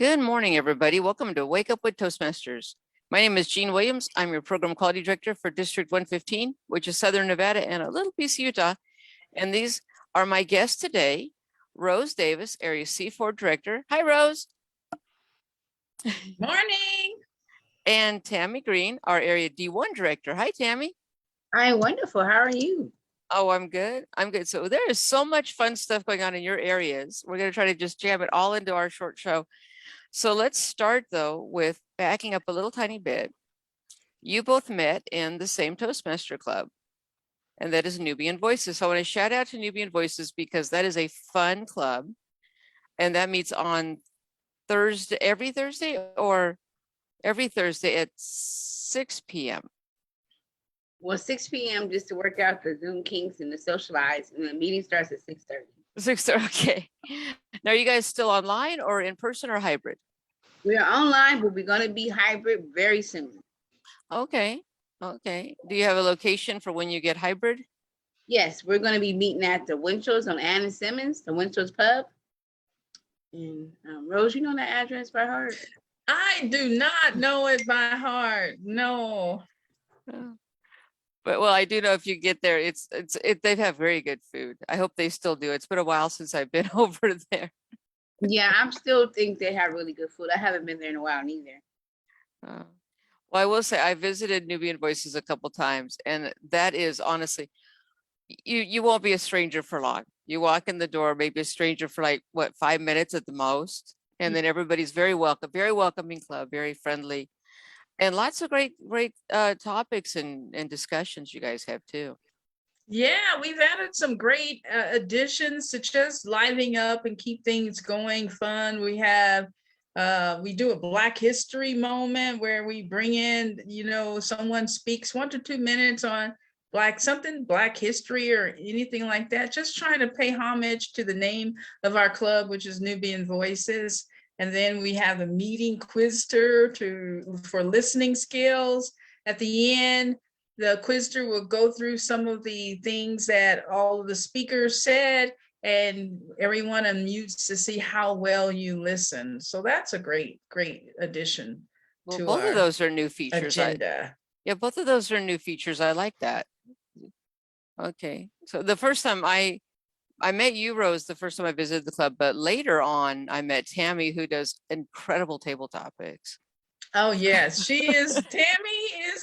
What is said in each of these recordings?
Good morning, everybody. Welcome to Wake Up with Toastmasters. My name is Jean Williams. I'm your Program Quality Director for District 115, which is Southern Nevada and a little piece of Utah. And these are my guests today, Rose Davis, Area C-4 Director. Hi, Rose. Morning. And Tami Green, our Area D-1 Director. Hi, Tami. I'm wonderful. How are you? Oh, I'm good. I'm good. So there is so much fun stuff going on in your areas. We're going to try to just jam it all into our short show. So let's start, though, with backing up a little tiny bit. You both met in the same Toastmaster Club, and that is Nubian Voices. So I want to shout out to Nubian Voices because that is a fun club, and that meets on Thursday, every Thursday at 6 p.m. Well, 6 p.m. just to work out the Zoom kinks and the socialize, and the meeting starts at 6:30. 6:30. Okay. Now, are you guys still online or in person or hybrid? We are online, but we're going to be hybrid very soon. Okay. Okay. Do you have a location for when you get hybrid? Yes, we're going to be meeting at the Winchell's on Ann and Simmons, the Winchell's Pub. And Rose, you know that address by heart? I do not know it by heart. No. But well, I do know if you get there, they have very good food. I hope they still do. It's been a while since I've been over there. Yeah, I still think they have really good food. I haven't been there in a while neither. Well, I will say I visited Nubian Voices a couple times, and that is honestly, you won't be a stranger for long. You walk in the door, maybe a stranger for like 5 minutes at the most, and then everybody's very welcome, very welcoming club, very friendly, and lots of great topics and discussions you guys have too. Yeah, we've added some great additions to just livening up and keep things going fun. We have we do a Black History moment where we bring in, someone speaks 1 to 2 minutes on Black history or anything like that, just trying to pay homage to the name of our club, which is Nubian Voices. And then we have a meeting quizster for listening skills. At the end, the quizster will go through some of the things that all of the speakers said, and everyone unmutes to see how well you listen. So that's a great addition. Well, to both of those are new features. Agenda. Yeah, both of those are new features. I like that. Okay, so the first time I met you, Rose, the first time I visited the club, but later on I met Tami, who does incredible table topics. Oh yes, Tami is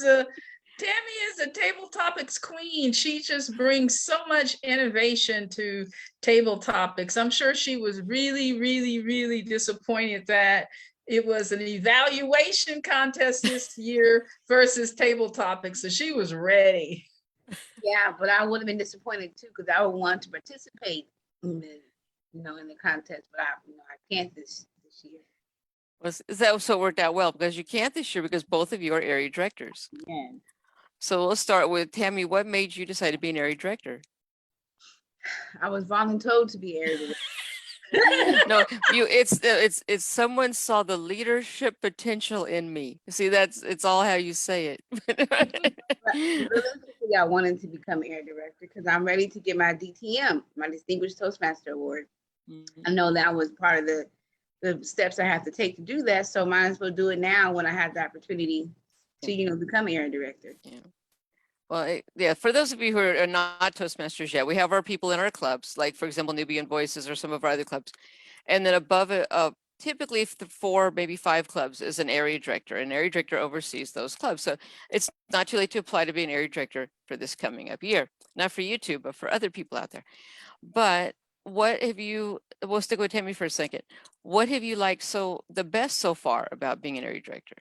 a table topics queen. She just brings so much innovation to table topics. I'm sure she was really, really, really disappointed that it was an evaluation contest this year versus table topics. So she was ready. Yeah, but I would have been disappointed too, because I would want to participate in the contest, but I can't this year. That so worked out well because you can't this year because both of you are area directors. Yeah. So let's start with Tami. What made you decide to be an area director? I was volunteered to be area director. No, it's someone saw the leadership potential in me. See, it's all how you say it. Realistically, I wanted to become area director because I'm ready to get my DTM, my Distinguished Toastmaster Award. Mm-hmm. I know that was part of the steps I have to take to do that, so might as well do it now when I have the opportunity to become area director. Yeah. Well, yeah, for those of you who are not Toastmasters yet, we have our people in our clubs, like, for example, Nubian Voices or some of our other clubs. And then above it, typically 4, maybe 5 clubs is an area director. An area director oversees those clubs. So it's not too late to apply to be an area director for this coming up year. Not for you two, but for other people out there. But we'll stick with Tami for a second. What have you liked the best so far about being an area director?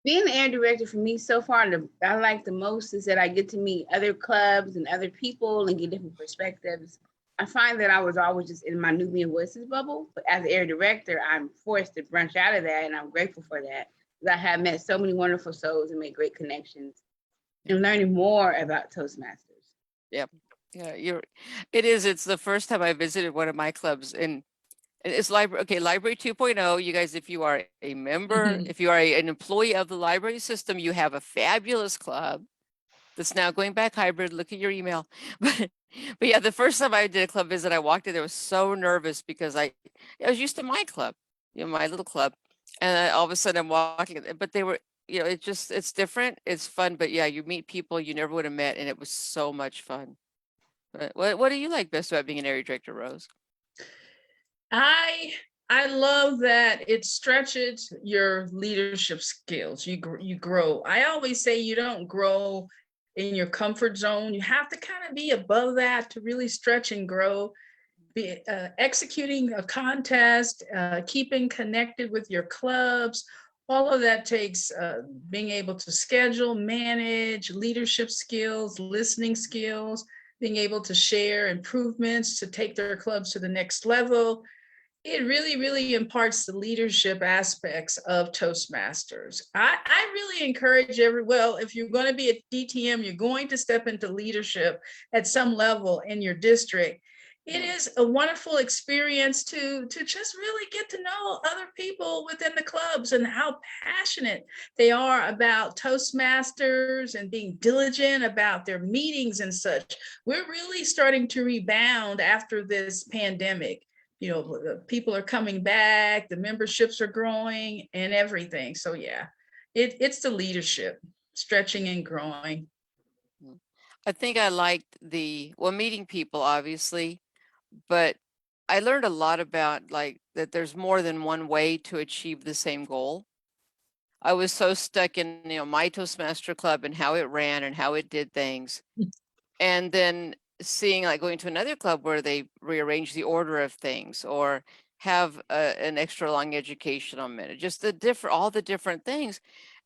Being the area director for me so far, I like the most is that I get to meet other clubs and other people and get different perspectives. I find that I was always just in my Nubian Voices bubble, but as area director, I'm forced to branch out of that, and I'm grateful for that. Because I have met so many wonderful souls and made great connections and learning more about Toastmasters. Yep. Yeah, it's the first time I visited one of my clubs, and it's Library 2.0. You guys, if you are a member, if you are an employee of the library system, you have a fabulous club that's now going back hybrid. Look at your email. But yeah, the first time I did a club visit, I walked in there, I was so nervous because I was used to my club. my little club, and all of a sudden I'm walking, but they were, it's different, it's fun, but yeah, you meet people you never would have met, and it was so much fun. But what do you like best about being an area director, Rose? I love that it stretches your leadership skills. You grow. I always say you don't grow in your comfort zone. You have to kind of be above that to really stretch and grow. Be executing a contest, keeping connected with your clubs. All of that takes being able to schedule, manage, leadership skills, listening skills, being able to share improvements to take their clubs to the next level. It really, really imparts the leadership aspects of Toastmasters. I really encourage if you're going to be a DTM, you're going to step into leadership at some level in your district. It is a wonderful experience to just really get to know other people within the clubs and how passionate they are about Toastmasters and being diligent about their meetings and such. We're really starting to rebound after this pandemic. People are coming back, the memberships are growing and everything. So yeah, it's the leadership, stretching and growing. I think I liked meeting people, obviously, but I learned a lot about that there's more than one way to achieve the same goal. I was so stuck in, my Toastmaster club and how it ran and how it did things. And then seeing going to another club where they rearrange the order of things or have an extra long educational minute, just all the different things.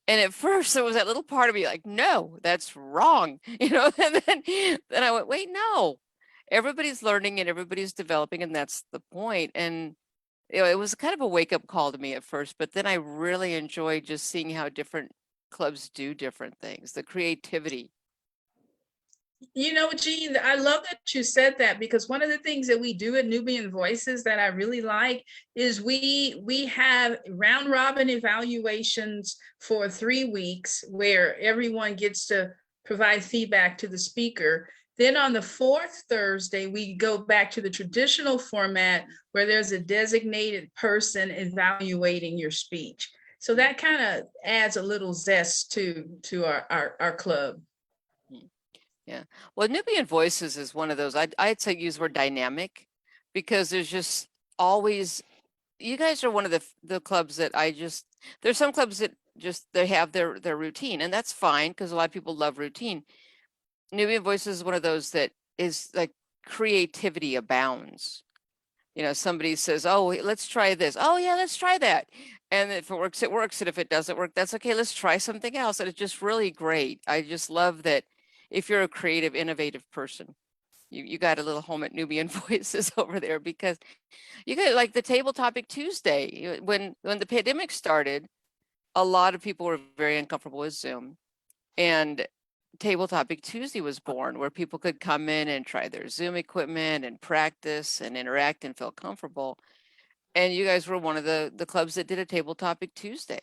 And at first there was that little part of me no, that's wrong. And then I went, wait, no, everybody's learning and everybody's developing, and that's the point. And it was kind of a wake-up call to me at first, but then I really enjoyed just seeing how different clubs do different things, the creativity. Jean, I love that you said that, because one of the things that we do at Nubian Voices that I really like is we have round robin evaluations for 3 weeks where everyone gets to provide feedback to the speaker. Then on the 4th Thursday, we go back to the traditional format where there's a designated person evaluating your speech. So that kind of adds a little zest to our club. Yeah. Well, Nubian Voices is one of those, I'd say use the word dynamic, because there's just always, you guys are one of the clubs that there's some clubs that they have their routine, and that's fine because a lot of people love routine. Nubian Voices is one of those that is creativity abounds. Somebody says, oh, let's try this. Oh yeah, let's try that. And if it works, it works. And if it doesn't work, that's okay. Let's try something else. And it's just really great. I just love that. If you're a creative, innovative person, you got a little home at Nubian Voices over there, because you got the Table Topic Tuesday. When the pandemic started, a lot of people were very uncomfortable with Zoom, and Table Topic Tuesday was born, where people could come in and try their Zoom equipment and practice and interact and feel comfortable. And you guys were one of the clubs that did a Table Topic Tuesday.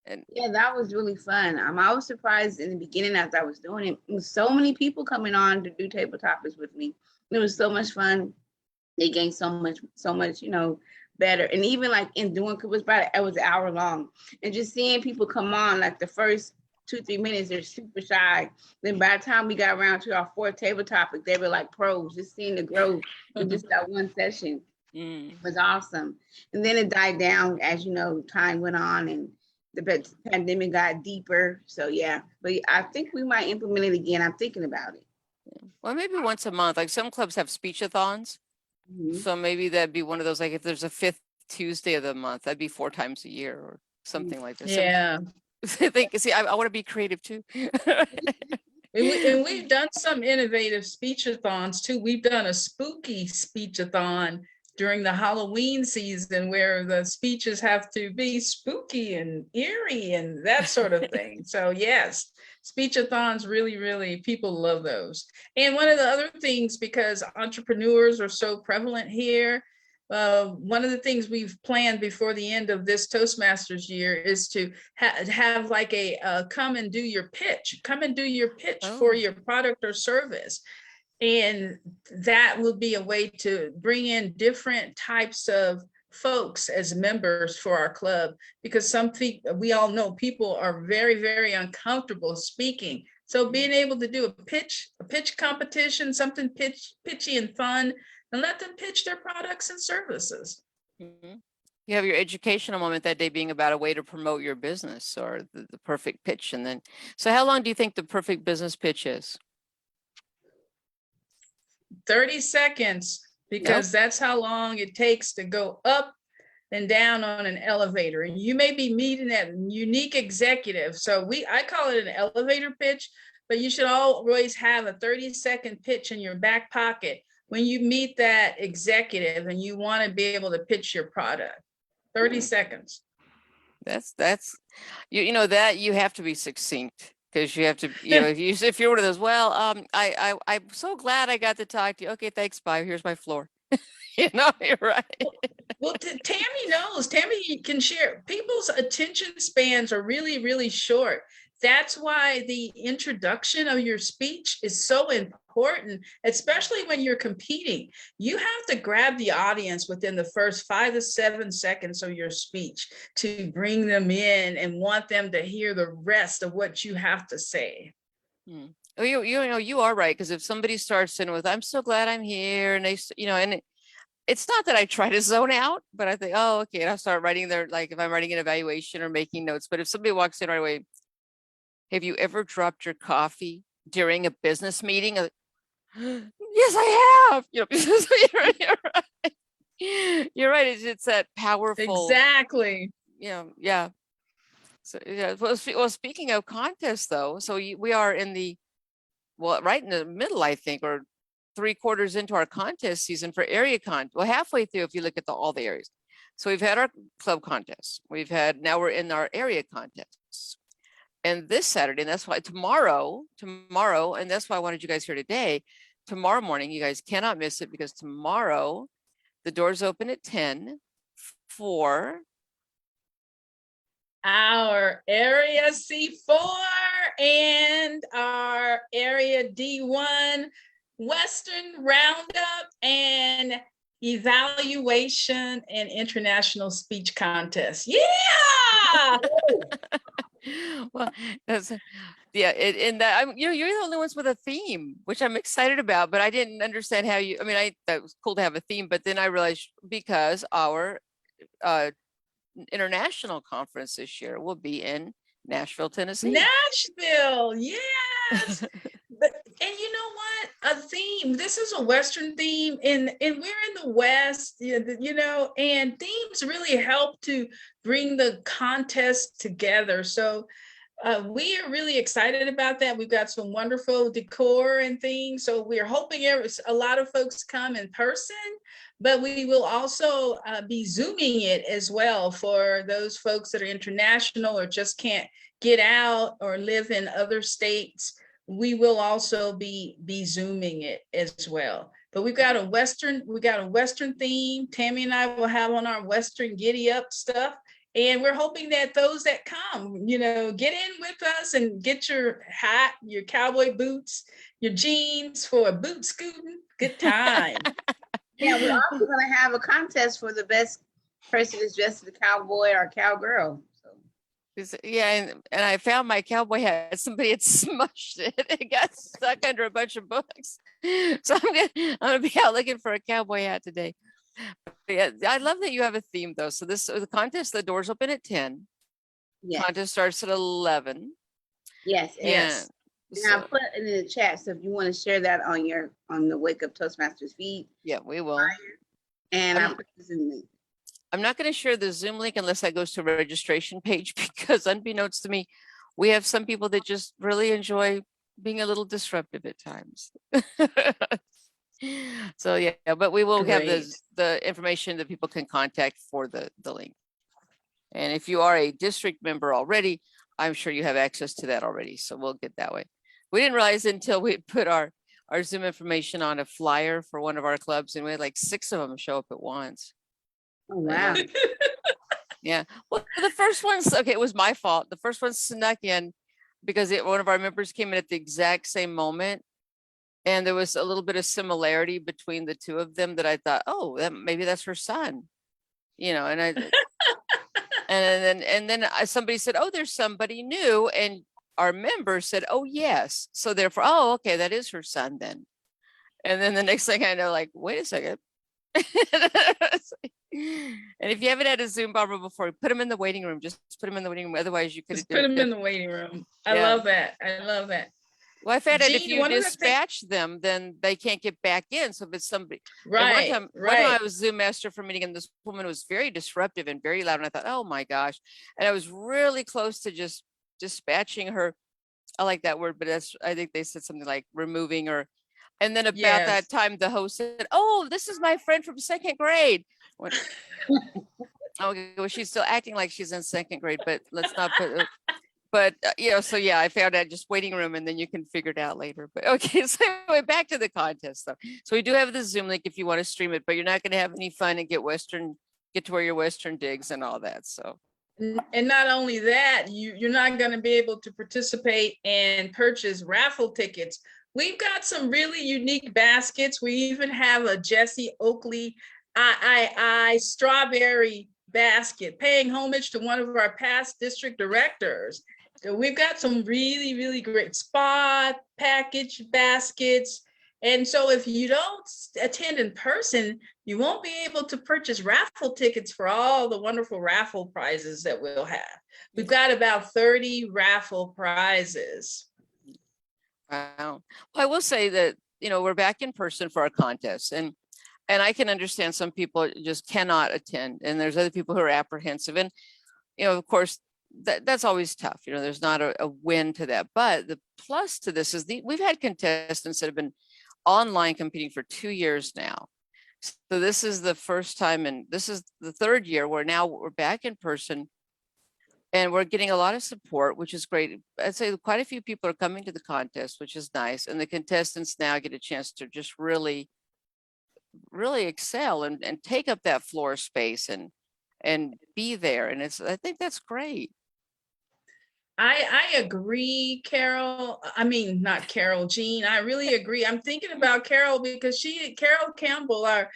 And yeah, that was really fun. I was surprised in the beginning as I was doing it. There was so many people coming on to do table topics with me. It was so much fun. They gained so much, better. And even in doing it was an hour long. And just seeing people come on, the first 2-3 minutes, they're super shy. Then by the time we got around to our 4th table topic, they were pros. Just seeing the growth in just that one session was awesome. And then it died down as time went on and the pandemic got deeper. So yeah, but I think we might implement it again. I'm thinking about it. Well, maybe once a month. Some clubs have speech-a-thons. Mm-hmm. So maybe that'd be one of those, if there's a 5th Tuesday of the month, that'd be 4 times a year or something like this. Yeah. I want to be creative too. And we've done some innovative speech-a-thons too. We've done a spooky speech-a-thon during the Halloween season, where the speeches have to be spooky and eerie and that sort of thing. So yes, speech-a-thons, really, really, people love those. And one of the other things, because entrepreneurs are so prevalent here, one of the things we've planned before the end of this Toastmasters year is to have a come and do your pitch, for your product or service. And that will be a way to bring in different types of folks as members for our club, because we all know people are very, very uncomfortable speaking. So being able to do a pitch competition, something pitchy and fun, and let them pitch their products and services. Mhm. You have your educational moment that day being about a way to promote your business or the perfect pitch. And then, so how long do you think the perfect business pitch is? 30 seconds, because that's how long it takes to go up and down on an elevator. And you may be meeting that unique executive. So I call it an elevator pitch, but you should always have a 30-second pitch in your back pocket when you meet that executive and you want to be able to pitch your product. 30 seconds. That's you know that you have to be succinct, because you have to, if you're one of those, well, I'm so glad I got to talk to you. Okay, thanks, bye. Here's my floor. You're right. Well, Tami knows. Tami can share. People's attention spans are really, really short. That's why the introduction of your speech is so important, especially when you're competing. You have to grab the audience within the first 5 to 7 seconds of your speech to bring them in and want them to hear the rest of what you have to say. Oh, you are right, because if somebody starts in with, I'm so glad I'm here, and and it's not that I try to zone out, but I think, oh, okay, and I'll start writing like if I'm writing an evaluation or making notes. But if somebody walks in right away, have you ever dropped your coffee during a business meeting? Yes, I have. You're right. You're right. It's that powerful. Exactly. Yeah. So yeah. Well, speaking of contests, though, so we are right in the middle, I think, or 3/4 into our contest season for area well, halfway through if you look at all the areas. So we've had our club contests. Now we're in our area contests. And this Saturday, and that's why tomorrow, and that's why I wanted you guys here today. Tomorrow morning, you guys cannot miss it, because tomorrow the doors open at 10 for our area C-4 and our area D-1 Western Roundup and Evaluation and International Speech Contest. Yeah! Well, and that you're the only ones with a theme, which I'm excited about, but I didn't understand how that was cool to have a theme, but then I realized, because our international conference this year will be in Nashville, Tennessee. Nashville, yes. And you know what? A theme. This is a Western theme, and we're in the West, and themes really help to bring the contest together. So we are really excited about that. We've got some wonderful decor and things. So we're hoping a lot of folks come in person, but we will also be Zooming it as well for those folks that are international or just can't get out or live in other states. We will also be Zooming it as well. But we got a Western theme. Tami and I will have on our Western giddy up stuff. And we're hoping that those that come, get in with us and get your hat, your cowboy boots, your jeans for a boot scooting. Good time. Yeah, we're also going to have a contest for the best person who's dressed as a cowboy or cowgirl. Yeah, and I found my cowboy hat. Somebody had smushed it. It got stuck under a bunch of books. So I'm gonna be out looking for a cowboy hat today. But yeah, I love that you have a theme though. So the contest, the doors open at 10. Yes. Contest starts at 11. Yes. Yes. And I'll put it in the chat. So if you want to share that on the Wake Up Toastmasters feed. Yeah, we will. And I'll put the Zoom link. I'm not going to share the Zoom link unless that goes to a registration page, because unbeknownst to me, we have some people that just really enjoy being a little disruptive at times. So yeah, but we will have the information that people can contact for the link. And if you are a district member already, I'm sure you have access to that already. So we'll get that way. We didn't realize until we put our Zoom information on a flyer for one of our clubs, and we had like 6 of them show up at once. Oh, wow. Yeah. Well, the first one's okay. It was my fault. The first one snuck in because one of our members came in at the exact same moment. And there was a little bit of similarity between the two of them that I thought, oh, maybe that's her son. you know, and then somebody said, oh, there's somebody new. And our member said, oh, yes. So therefore, oh, okay, that is her son then. And then the next thing I know, like, wait a second. And if you haven't had a Zoom bomber before, put them in the waiting room. Just put them in the waiting room. Otherwise, you could Just put them in the waiting room. I Yeah. love that. I love that. Well, I found out if Jean, you one of the dispatch them, then they can't get back in. So if it's somebody, and Right, one time right. I was Zoom master for a meeting, and this woman was very disruptive and very loud. And I thought, oh my gosh. And I was really close to just dispatching her. I like that word, but I think they said something like removing or, and then about Yes. that time, the host said, oh, this is my friend from second grade. Okay, well, she's still acting like she's in second grade, but let's not put, you know, so yeah, I found out just waiting room, and then you can figure it out later. But okay, so anyway, back to the contest though. So we do have the Zoom link if you want to stream it, but you're not going to have any fun and get to where your Western digs and all that. So. And not only that, you're not going to be able to participate and purchase raffle tickets. We've got some really unique baskets. We even have a Jesse Oakley I strawberry basket, paying homage to one of our past district directors. So we've got some really, really great spa package baskets. And so if you don't attend in person, you won't be able to purchase raffle tickets for all the wonderful raffle prizes that we'll have. We've got about 30 raffle prizes. Wow. Well, I will say that, you know, we're back in person for our contest, and I can understand some people just cannot attend, and there's other people who are apprehensive, and, you know, of course, that's always tough. You know, there's not a win to that, but the plus to this is we've had contestants that have been online competing for 2 years now. So this is the first time, and this is the third year where now we're back in person, and we're getting a lot of support, which is great. I'd say quite a few people are coming to the contest, which is nice. And the contestants now get a chance to just really excel and take up that floor space and be there. And I think that's great. I agree, Carol. I mean, not Carol, Jean. I really agree. I'm thinking about Carol because Carol Campbell, our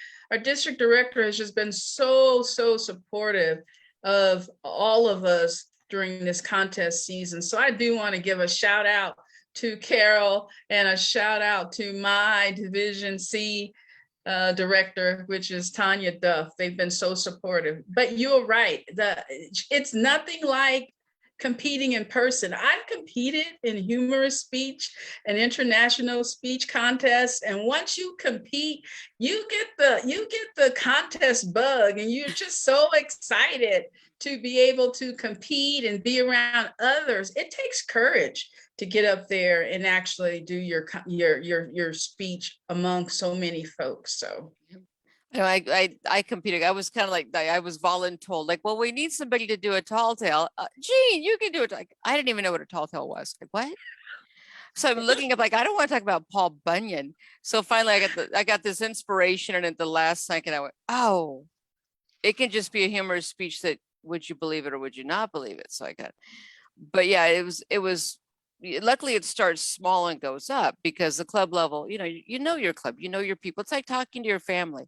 district director, has just been so supportive of all of us during this contest season. So I do want to give a shout out to Carol and a shout out to my Division C director, which is Tanya Duff. They've been so supportive. But you're right. It's nothing like competing in person. I've competed in humorous speech and international speech contests, and once you compete, you get the contest bug, and you're just so excited to be able to compete and be around others. It takes courage to get up there and actually do your speech among so many folks. So You know, I competed. I was kind of like, I was voluntold, like, well, we need somebody to do a tall tale. Jean, you can do it. Like, I didn't even know what a tall tale was. Like, what? So I'm looking up, like, I don't want to talk about Paul Bunyan. So finally I got this inspiration, and at the last second I went, oh, it can just be a humorous speech that, would you believe it or would you not believe it? So I got, but yeah, it was, luckily it starts small and goes up, because the club level, you know your club, you know your people. It's like talking to your family,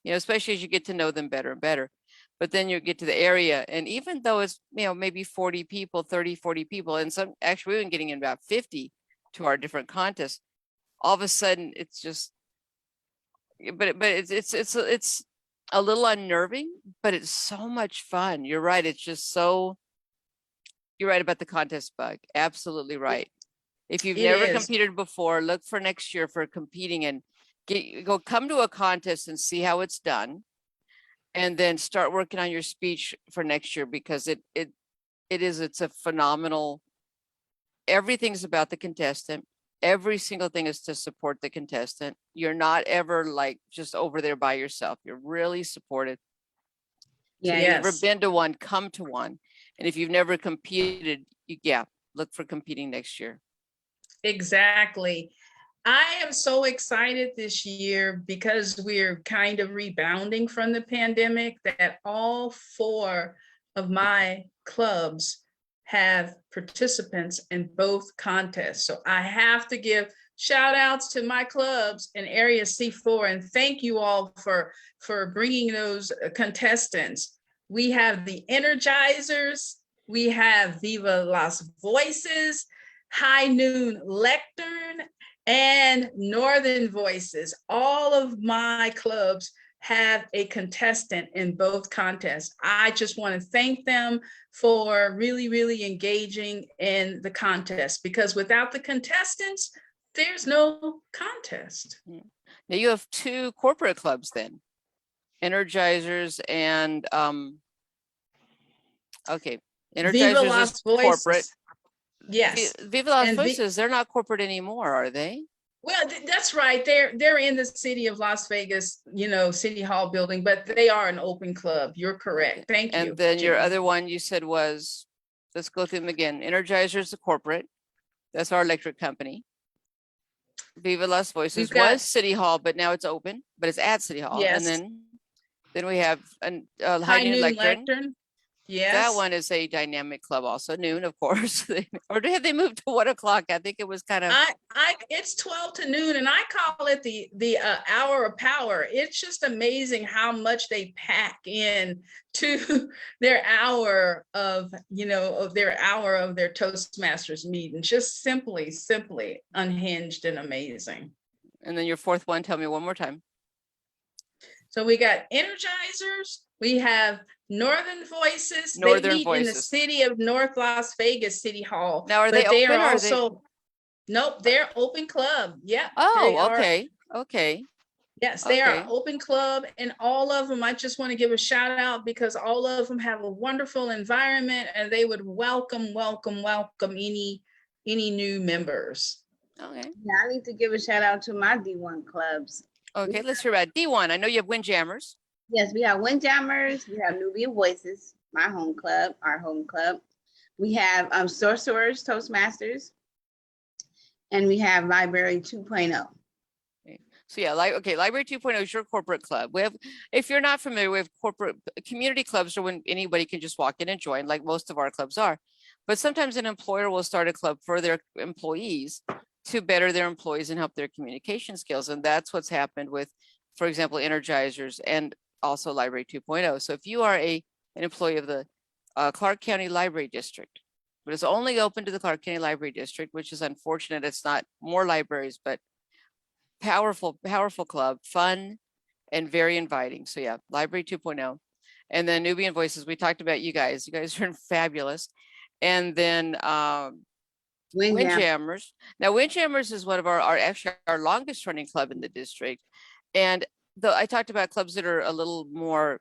you know, especially as you get to know them better and better. But then you get to the area, and even though it's, you know, maybe 40 people, 30, 40 people, and some, actually we've been getting in about 50 to our different contests, all of a sudden it's just, but it's a little unnerving, but it's so much fun. You're right. It's just so, you're right about the contest bug. Absolutely right. If you've never competed before, look for next year for competing, and come to a contest and see how it's done. And then start working on your speech for next year, because it's a phenomenal, everything's about the contestant. Every single thing is to support the contestant. You're not ever like just over there by yourself. You're really supported. So if you've never been to one, come to one. And if you've never competed, look for competing next year. Exactly. I am so excited this year because we're kind of rebounding from the pandemic, that all 4 of my clubs have participants in both contests. So I have to give shout outs to my clubs in area C4, and thank you all for bringing those contestants. We have the Energizers, we have Viva Las Voices, High Noon Lectern, and Northern Voices. All of my clubs have a contestant in both contests. I just want to thank them for really, really engaging in the contest, because without the contestants, there's no contest. Now you have 2 corporate clubs then, Energizers and okay, Viva Energizers Las is Voices. corporate. Yes. Viva Las And Voices, they're not corporate anymore, are they? Well, that's right. They're in the city of Las Vegas, you know, City Hall building, but they are an open club. You're correct. Thank you. And then your Jen. other one you said was, let's go through them again. Energizers, the corporate. That's our electric company. Viva Las Voices got- was City Hall, but now it's open, but it's at City Hall. Yes. And then we have High High Noon Noon Lectern. Lectern. Yes. That one is a dynamic club also, noon, of course. Or have they moved to 1 o'clock? I think it was kind of. It's 12 to noon, and I call it the hour of power. It's just amazing how much they pack in to their hour of their Toastmasters meeting. Just simply unhinged and amazing. And then your 4th one, tell me one more time. So we got Energizers, we have Northern Voices. Northern they meet in the Voices. city of North Las Vegas City Hall. Now, are they but open or are they- also nope, they're open club. Yeah. they Oh, are. okay. Okay. Yes, they are Okay. open club, and all of them, I just want to give a shout out because all of them have a wonderful environment, and they would welcome any new members. Okay. Yeah, I need to give a shout out to my D1 clubs. Okay, let's hear about D1. I know you have Windjammers. Yes, we have Windjammers, we have Nubian Voices, my home club, our home club. We have Sorcerers, Toastmasters, and we have Library 2.0. So yeah, Library 2.0 is your corporate club. We have, if you're not familiar, we have corporate community clubs are when anybody can just walk in and join, like most of our clubs are. But sometimes an employer will start a club for their employees to better their employees and help their communication skills. And that's what's happened with, for example, Energizers and also Library 2.0. So if you are an employee of the Clark County Library District, but it's only open to the Clark County Library District, which is unfortunate. It's not more libraries, but powerful club, fun and very inviting. So yeah, Library 2.0. And then Nubian Voices, we talked about you guys are fabulous. And then Windjammers. Now Windjammers is one of actually our longest running club in the district. And though I talked about clubs that are a little more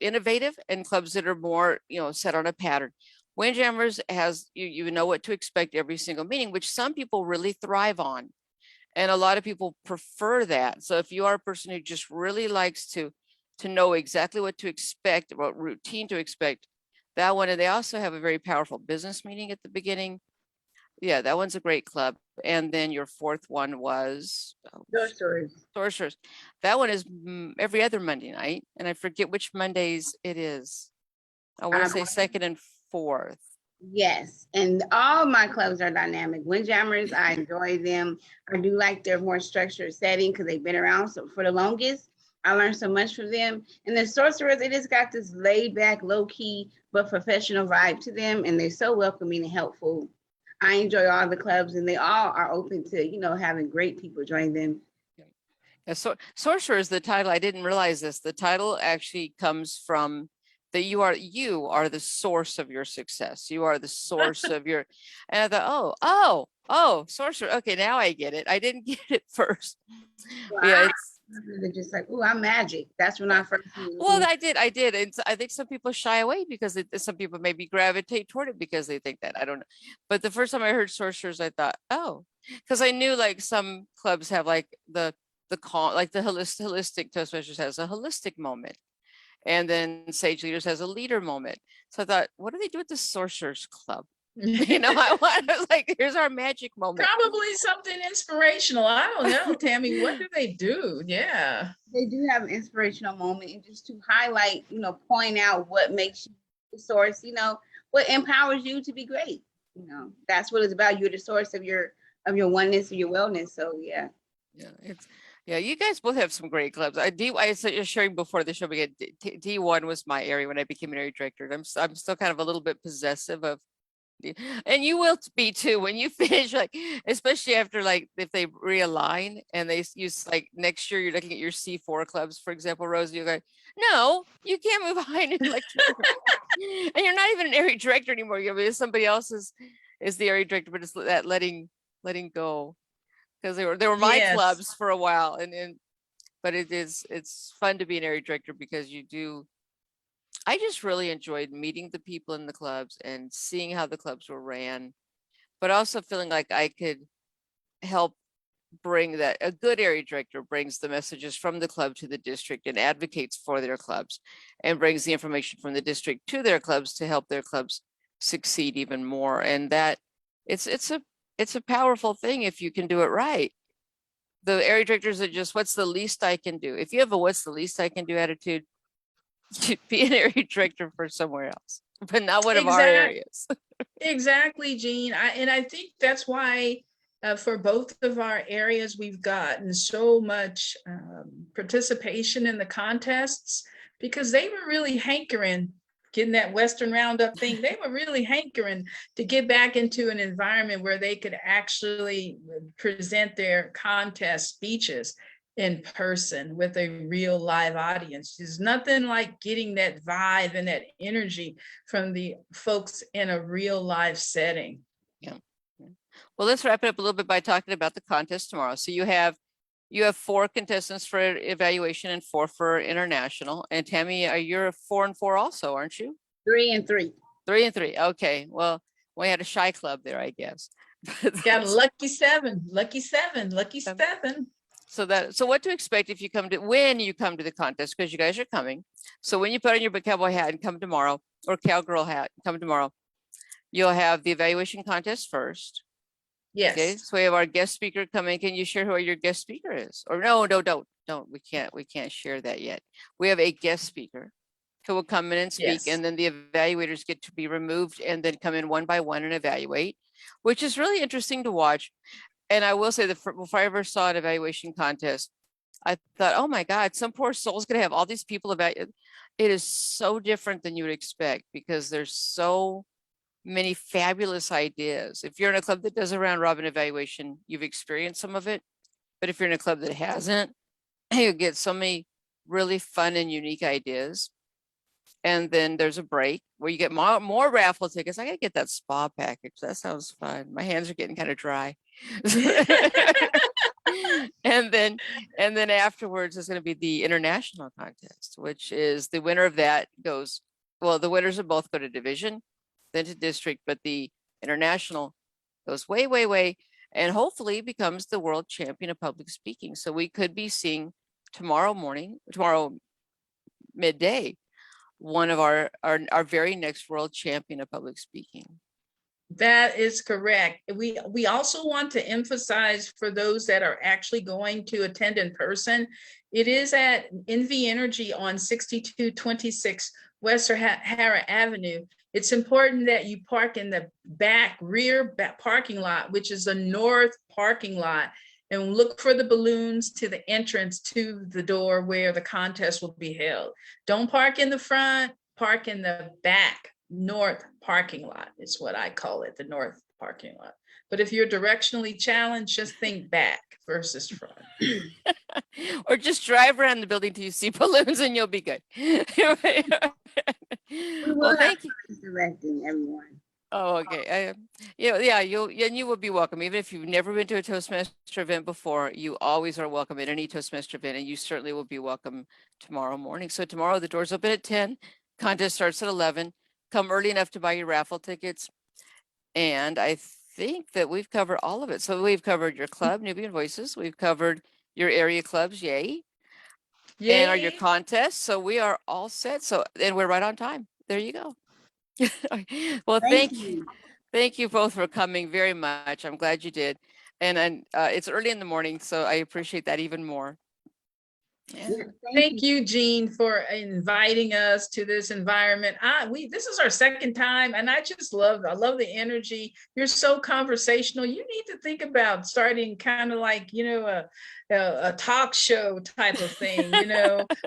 innovative and clubs that are more, set on a pattern. Windjammers has, you know what to expect every single meeting, which some people really thrive on. And a lot of people prefer that. So if you are a person who just really likes to know exactly what to expect, what routine to expect, that one. And they also have a very powerful business meeting at the beginning. Yeah, that one's a great club. And then your 4th one was Sorcerers. That one is every other Monday night. And I forget which Mondays it is. I want to say 2nd and 4th. Yes, and all my clubs are dynamic. Windjammers, I enjoy them. I do like their more structured setting because they've been around for the longest. I learned so much from them. And the Sorcerers, it just got this laid back, low key, but professional vibe to them. And they're so welcoming and helpful. I enjoy all the clubs, and they all are open to, having great people join them. Yeah, so Sorcerers, the title, I didn't realize this. The title actually comes from that you are the source of your success. You are the source of your, and I thought, oh, sorcerer. Okay, now I get it. I didn't get it first. Well, Yeah, they're just like, oh, I'm magic. That's when I first. Well, I did. And I think some people shy away because some people maybe gravitate toward it because they think that, I don't know. But the first time I heard sorcerers, I thought, oh, because I knew like some clubs have like the holistic Toastmasters has a holistic moment. And then Sage Leaders has a leader moment. So I thought, what do they do with the Sorcerers Club? I was like, here's our magic moment. Probably something inspirational. I don't know, Tammy. What do they do? Yeah. They do have an inspirational moment, and just to highlight, point out what makes you the source, what empowers you to be great. That's what it's about. You're the source of your of your oneness, of your wellness. So yeah. Yeah, you guys both have some great clubs. I was sharing before the show, we D1 was my area when I became an area director. And I'm still kind of a little bit possessive of, and you will be too when you finish, like, especially after, like, if they realign and they use, like, next year you're looking at your C4 clubs, for example, Rosie, you're like, no, you can't move behind it, like, and you're not even an area director anymore. Somebody else is the area director, but it's that letting go, because they were my Yes. clubs for a while, and but it's fun to be an area director because I just really enjoyed meeting the people in the clubs and seeing how the clubs were ran, but also feeling like I could help bring that. A good area director brings the messages from the club to the district and advocates for their clubs and brings the information from the district to their clubs to help their clubs succeed even more. And that it's a powerful thing if you can do it right. The area directors are just, what's the least I can do? If you have a what's the least I can do attitude, you'd be an area director for somewhere else, but not one of our areas. Exactly, Jean. I think that's why for both of our areas, we've gotten so much participation in the contests, because they were really hankering, getting that Western Roundup thing. They were really hankering to get back into an environment where they could actually present their contest speeches in person with a real live audience. There's nothing like getting that vibe and that energy from the folks in a real live setting. Yeah. Well, let's wrap it up a little bit by talking about the contest tomorrow. So you have 4 contestants for evaluation and 4 for international. And Tami, you're 4 and 4 also, aren't you? 3 and 3. 3 and 3. Okay. Well, we had a shy club there, I guess. Got a lucky 7, lucky 7, lucky 7. So what to expect if you when you come to the contest, because you guys are coming. So when you put on your cowboy hat and come tomorrow, or cowgirl hat, come tomorrow, you'll have the evaluation contest first. Yes. Okay, so we have our guest speaker coming. Can you share who your guest speaker is? Or no, don't. We can't share that yet. We have a guest speaker who will come in and speak, Yes. and then the evaluators get to be removed and then come in one by one and evaluate, which is really interesting to watch. And I will say that before I ever saw an evaluation contest, I thought, oh my God, some poor soul's gonna have all these people evaluate. It is so different than you would expect, because there's so many fabulous ideas. If you're in a club that does a round robin evaluation, you've experienced some of it. But if you're in a club that hasn't, you get so many really fun and unique ideas. And then there's a break where you get more raffle tickets. I gotta get that spa package. That sounds fun. My hands are getting kind of dry. And then afterwards is going to be the international contest, which is the winner of that goes, well, the winners of both go to division, then to district, but the international goes way, way, way, and hopefully becomes the world champion of public speaking. So we could be seeing tomorrow midday, one of our very next world champion of public speaking. That is correct. We also want to emphasize for those that are actually going to attend in person, it is at NV Energy on 6226 West O'Hara Avenue. It's important that you park in the rear parking lot, which is the north parking lot, and look for the balloons to the entrance to the door where the contest will be held. Don't park in the front, park in the back. North parking lot is what I call it, the north parking lot. But if you're directionally challenged, just think back versus front. Or just drive around the building till you see balloons and you'll be good. Well, thank you. Directing everyone. Oh, okay. You will be welcome. Even if you've never been to a Toastmaster event before, you always are welcome at any Toastmaster event, and you certainly will be welcome tomorrow morning. So tomorrow the doors open at 10, contest starts at 11. Come early enough to buy your raffle tickets. And I think that we've covered all of it. So we've covered your club, Nubian Voices. We've covered your area clubs, yay. And your contests. So we are all set. So, and we're right on time. There you go. Well, thank you. Thank you both for coming very much. I'm glad you did. And it's early in the morning, so I appreciate that even more. Yeah. Yeah, Thank you, Jean, for inviting us to this environment. This is our second time, and I love the energy. You're so conversational. You need to think about starting kind of like, a talk show type of thing,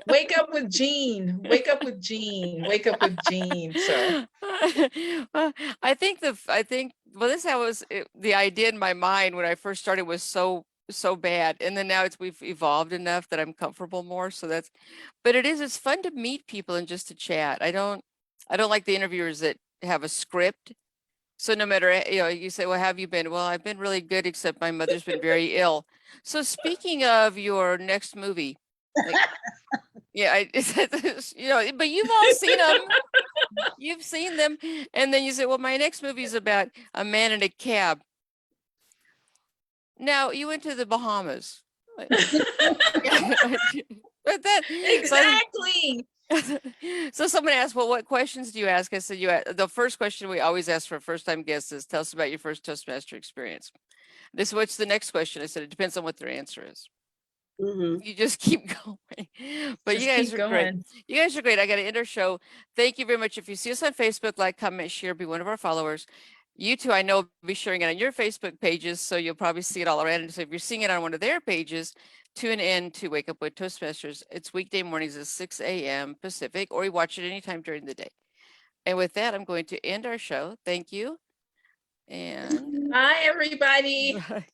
wake up with Jean, wake up with Jean, wake up with Jean. So Well, I think well, this how the idea in my mind when I first started was so bad, and then now we've evolved enough that I'm comfortable more. So but it's fun to meet people and just to chat. I don't like the interviewers that have a script. So no matter, you say, well, have you been? Well, I've been really good, except my mother's been very ill. So speaking of your next movie, like, yeah, but you've all seen them. You've seen them. And then you say, well, my next movie is about a man in a cab. Now you went to the Bahamas. But exactly. So someone asked, well, what questions do you ask? I said, the first question we always ask for a first-time guest is, tell us about your first Toastmaster experience. What's the next question? I said, it depends on what their answer is. Mhm. You just keep going. But Just you guys keep are great. going. You guys are great. I got to end our show. Thank you very much. If you see us on Facebook, like, comment, share, be one of our followers. You two, I know, will be sharing it on your Facebook pages, so you'll probably see it all around. And so if you're seeing it on one of their pages, tune in to Wake Up with Toastmasters. It's weekday mornings at 6 a.m. Pacific, or you watch it anytime during the day. And with that, I'm going to end our show. Thank you. And Bye, everybody. bye.